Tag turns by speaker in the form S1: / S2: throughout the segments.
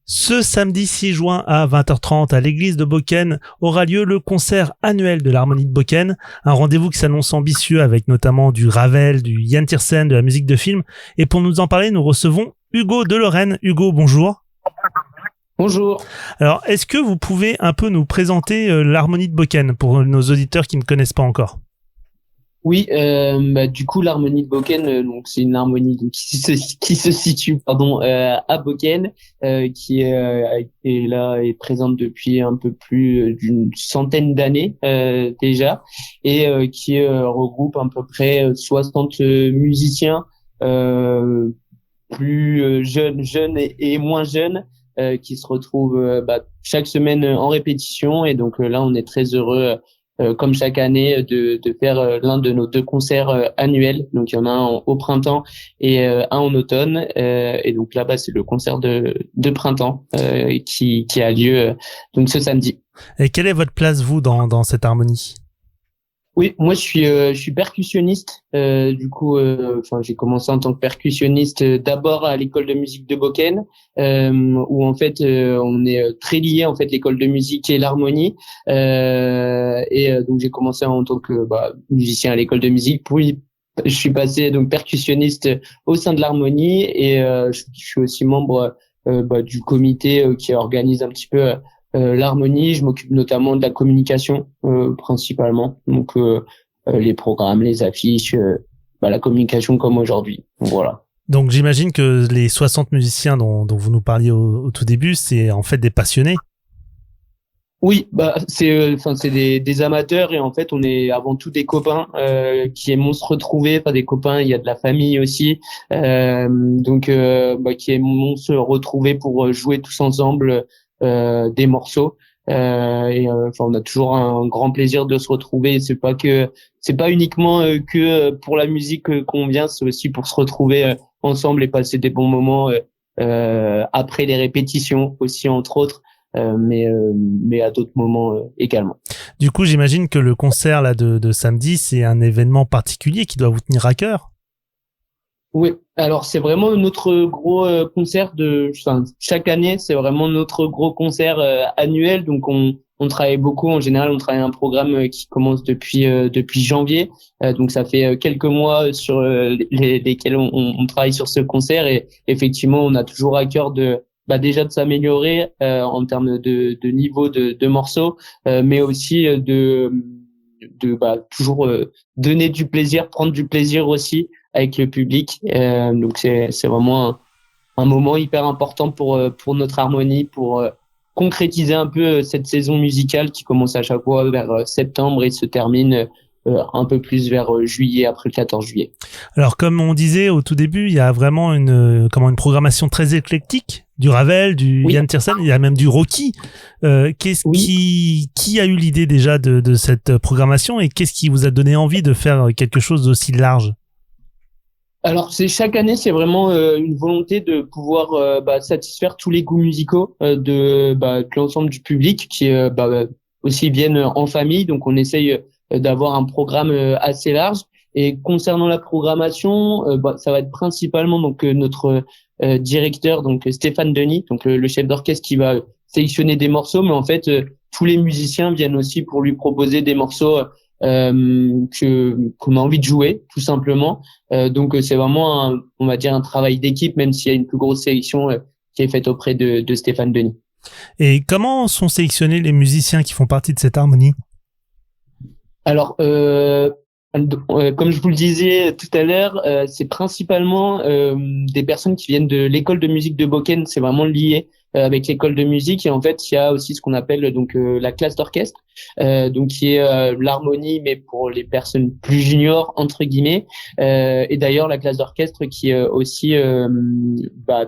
S1: Ce samedi 6 juin à 20h30 à l'église de Boken aura lieu le concert annuel de l'Harmonie de Boken, un rendez-vous qui s'annonce ambitieux avec notamment du Ravel, du Yann Tiersen, de la musique de film. Et pour nous en parler, nous recevons Hugo de Lorraine. Hugo, bonjour.
S2: Bonjour.
S1: Alors, est-ce que vous pouvez un peu nous présenter l'Harmonie de Boken pour nos auditeurs qui ne connaissent pas encore?
S2: Oui, du coup, l'harmonie de Boken, donc c'est une harmonie donc, qui se situe à Boken, est présente depuis un peu plus d'une centaine d'années déjà, et qui regroupe à peu près 60 musiciens, euh, plus jeunes et moins jeunes, qui se retrouvent chaque semaine en répétition. Et donc là, on est très heureux, comme chaque année, de faire l'un de nos deux concerts annuels. Donc il y en a un au printemps et un en automne. Et donc là-bas, c'est le concert de printemps qui a lieu donc ce samedi.
S1: Et quelle est votre place, vous, dans cette harmonie?
S2: Oui, moi je suis percussionniste. J'ai commencé en tant que percussionniste d'abord à l'école de musique de Boken, où en fait on est très lié en fait l'école de musique et l'harmonie. Donc j'ai commencé en tant que musicien à l'école de musique, puis je suis passé donc percussionniste au sein de l'harmonie, et je suis aussi membre du comité qui organise un petit peu l'harmonie. Je m'occupe notamment de la communication, principalement. Donc les programmes, les affiches, la communication comme aujourd'hui. Voilà.
S1: Donc j'imagine que les 60 musiciens dont vous nous parliez au tout début, c'est en fait des passionnés.
S2: Oui, c'est des amateurs, et en fait on est avant tout des copains qui aimons se retrouver. Enfin des copains, il y a de la famille aussi, qui aimons se retrouver pour jouer tous ensemble des morceaux. On a toujours un grand plaisir de se retrouver. C'est pas uniquement que pour la musique qu'on vient, c'est aussi pour se retrouver ensemble et passer des bons moments après les répétitions aussi, entre autres. Mais à d'autres moments également.
S1: Du coup, j'imagine que le concert là de samedi, c'est un événement particulier qui doit vous tenir à cœur.
S2: Oui, alors c'est vraiment notre gros concert chaque année, c'est vraiment notre gros concert annuel. Donc on travaille beaucoup. En général, on travaille un programme qui commence depuis janvier. Donc ça fait quelques mois sur lesquels on travaille sur ce concert, et effectivement, on a toujours à cœur déjà de s'améliorer en termes de niveau de morceaux, mais aussi toujours donner du plaisir, prendre du plaisir aussi avec le public. Donc c'est vraiment un moment hyper important pour notre harmonie, pour concrétiser un peu cette saison musicale qui commence à chaque fois vers septembre et se termine un peu plus vers juillet, après le 14 juillet.
S1: Alors comme on disait au tout début, il y a vraiment une programmation très éclectique, du Ravel, du
S2: Oui,
S1: Yann Tiersen, il y a même du Rocky.
S2: oui.
S1: Qui a eu l'idée déjà de cette programmation, et qu'est-ce qui vous a donné envie de faire quelque chose d'aussi large?
S2: Alors c'est chaque année, c'est vraiment une volonté de pouvoir satisfaire tous les goûts musicaux de l'ensemble du public, qui aussi viennent en famille. Donc on essaye d'avoir un programme assez large. Et concernant la programmation, ça va être principalement donc notre directeur, donc Stéphane Denis, donc le chef d'orchestre, qui va sélectionner des morceaux. Mais en fait tous les musiciens viennent aussi pour lui proposer des morceaux qu'on a envie de jouer, tout simplement. Donc c'est vraiment on va dire un travail d'équipe, même s'il y a une plus grosse sélection qui est faite auprès de Stéphane Denis.
S1: Et comment sont sélectionnés les musiciens qui font partie de cette harmonie?
S2: Alors, comme je vous le disais tout à l'heure, c'est principalement des personnes qui viennent de l'école de musique de Boken. C'est vraiment lié avec l'école de musique. Et en fait, il y a aussi ce qu'on appelle la classe d'orchestre, donc qui est l'harmonie, mais pour les personnes plus juniors entre guillemets. Et d'ailleurs, la classe d'orchestre qui aussi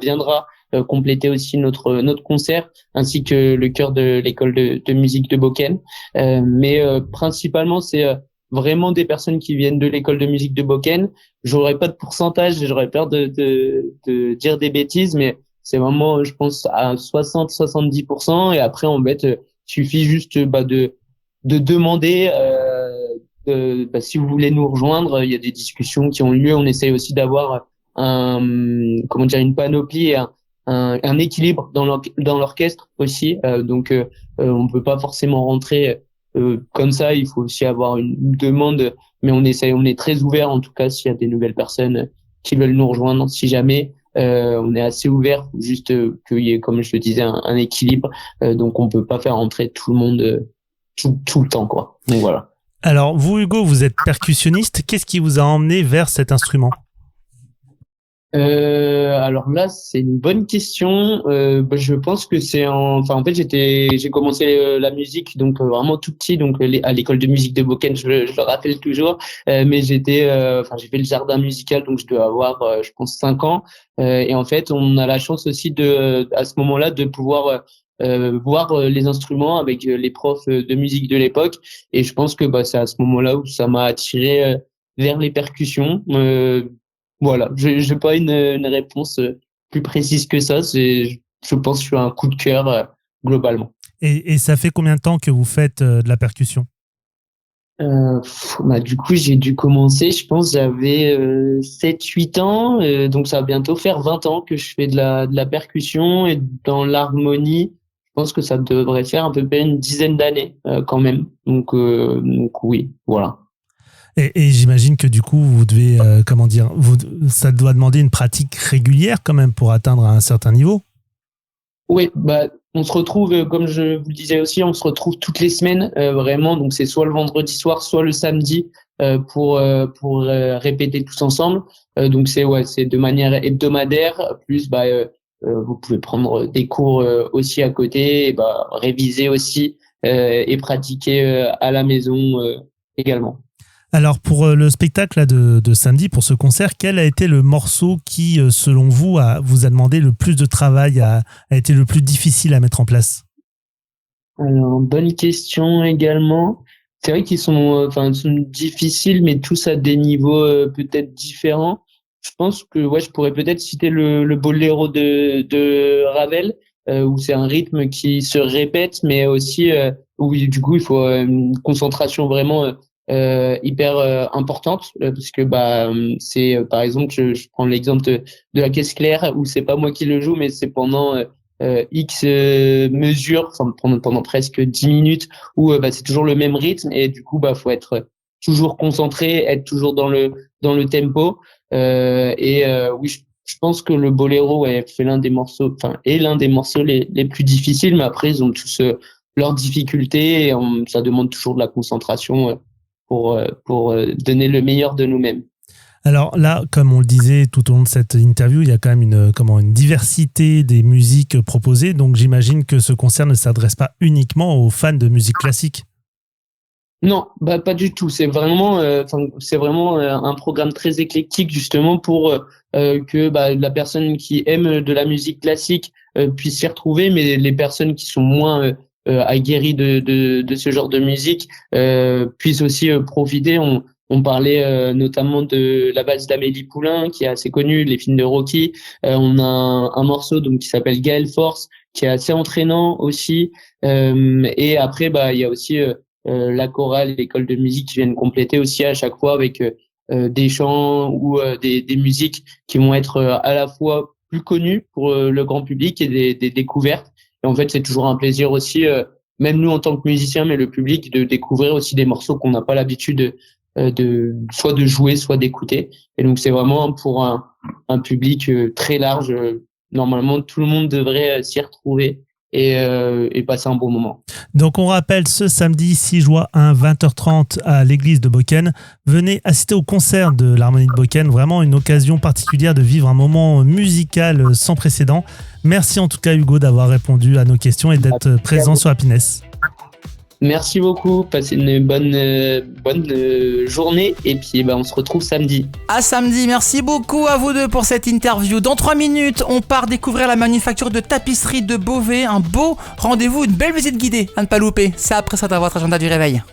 S2: viendra compléter aussi notre concert, ainsi que le chœur de l'école de musique de Boken. Mais principalement, c'est vraiment des personnes qui viennent de l'école de musique de Boken. J'aurais pas de pourcentage, j'aurais peur de dire des bêtises, mais c'est vraiment, je pense, à 60-70%. Et après, en fait, suffit juste de demander si vous voulez nous rejoindre. Il y a des discussions qui ont lieu. On essaye aussi d'avoir une panoplie un équilibre dans l'orchestre aussi. Donc on peut pas forcément rentrer comme ça. Il faut aussi avoir une demande, mais on est très ouvert en tout cas s'il y a des nouvelles personnes qui veulent nous rejoindre. Si jamais on est assez ouvert, juste qu'il y ait, comme je le disais, un équilibre. Donc on peut pas faire rentrer tout le monde tout le temps, quoi. Donc voilà.
S1: Alors vous, Hugo, vous êtes percussionniste. Qu'est-ce qui vous a emmené vers cet instrument?
S2: Alors là, c'est une bonne question. Je pense que en fait, j'ai commencé la musique donc vraiment tout petit, donc à l'école de musique de Boken, je le rappelle toujours. Mais j'ai fait le jardin musical, donc je dois avoir, je pense, 5 ans. Et en fait, on a la chance aussi à ce moment-là, de pouvoir voir les instruments avec les profs de musique de l'époque. Et je pense que c'est à ce moment-là où ça m'a attiré vers les percussions. Voilà, j'ai pas une réponse plus précise que ça. Je pense que je suis un coup de cœur globalement.
S1: Et ça fait combien de temps que vous faites de la percussion?
S2: Du coup, j'ai dû commencer, je pense, j'avais 7-8 ans, donc ça va bientôt faire 20 ans que je fais de la percussion et dans l'harmonie. Je pense que ça devrait faire à peu près une dizaine d'années quand même. Donc oui, voilà.
S1: Et j'imagine que du coup, vous devez, ça doit demander une pratique régulière quand même pour atteindre un certain niveau.
S2: Oui, on se retrouve, comme je vous le disais aussi, on se retrouve toutes les semaines, vraiment. Donc c'est soit le vendredi soir, soit le samedi pour répéter tous ensemble. Donc c'est de manière hebdomadaire. Plus vous pouvez prendre des cours aussi à côté, et réviser aussi et pratiquer à la maison également.
S1: Alors pour le spectacle là, de samedi, pour ce concert, quel a été le morceau qui, selon vous, vous a demandé le plus de travail, a été le plus difficile à mettre en place?
S2: Alors, bonne question également. C'est vrai qu'ils sont difficiles, mais tous à des niveaux peut-être différents. Je pense que je pourrais peut-être citer le boléro de Ravel, où c'est un rythme qui se répète, mais aussi où du coup il faut une concentration vraiment hyper importante, parce que c'est par exemple, je prends l'exemple de la caisse claire, où c'est pas moi qui le joue, mais c'est pendant X mesures, pendant presque 10 minutes, où c'est toujours le même rythme, et du coup faut être toujours concentré, être toujours dans le tempo. Oui, je pense que le boléro est l'un des morceaux les plus difficiles, mais après ils ont tous leurs difficultés, et ça demande toujours de la concentration pour donner le meilleur de nous-mêmes.
S1: Alors là, comme on le disait tout au long de cette interview, il y a quand même une diversité des musiques proposées. Donc j'imagine que ce concert ne s'adresse pas uniquement aux fans de musique classique.
S2: Non, pas du tout. C'est vraiment un programme très éclectique, justement pour que la personne qui aime de la musique classique puisse s'y retrouver, mais les personnes qui sont moins aguerries de ce genre de musique puissent aussi profiter. On parlait notamment de la valse d'Amélie Poulain, qui est assez connue, les films de Rocky. On a un morceau donc qui s'appelle Gaël Force, qui est assez entraînant aussi. Et après, il y a aussi la chorale et l'école de musique qui viennent compléter aussi à chaque fois avec des chants ou des musiques qui vont être à la fois plus connues pour le grand public et des découvertes. Et en fait, c'est toujours un plaisir aussi, même nous en tant que musiciens, mais le public, de découvrir aussi des morceaux qu'on n'a pas l'habitude soit de jouer, soit d'écouter. Et donc c'est vraiment pour un public très large. Normalement, tout le monde devrait s'y retrouver et passer un bon moment.
S1: Donc on rappelle, ce samedi 6 juin à 20h30 à l'église de Boken, venez assister au concert de l'Harmonie de Boken, vraiment une occasion particulière de vivre un moment musical sans précédent. Merci en tout cas Hugo d'avoir répondu à nos questions et d'être présent sur Happiness.
S2: Merci beaucoup, passez une bonne journée, et puis on se retrouve samedi.
S3: À samedi, merci beaucoup à vous deux pour cette interview. Dans 3 minutes, on part découvrir la manufacture de tapisserie de Beauvais, un beau rendez-vous, une belle visite guidée à ne pas louper. C'est après ça dans votre agenda du réveil.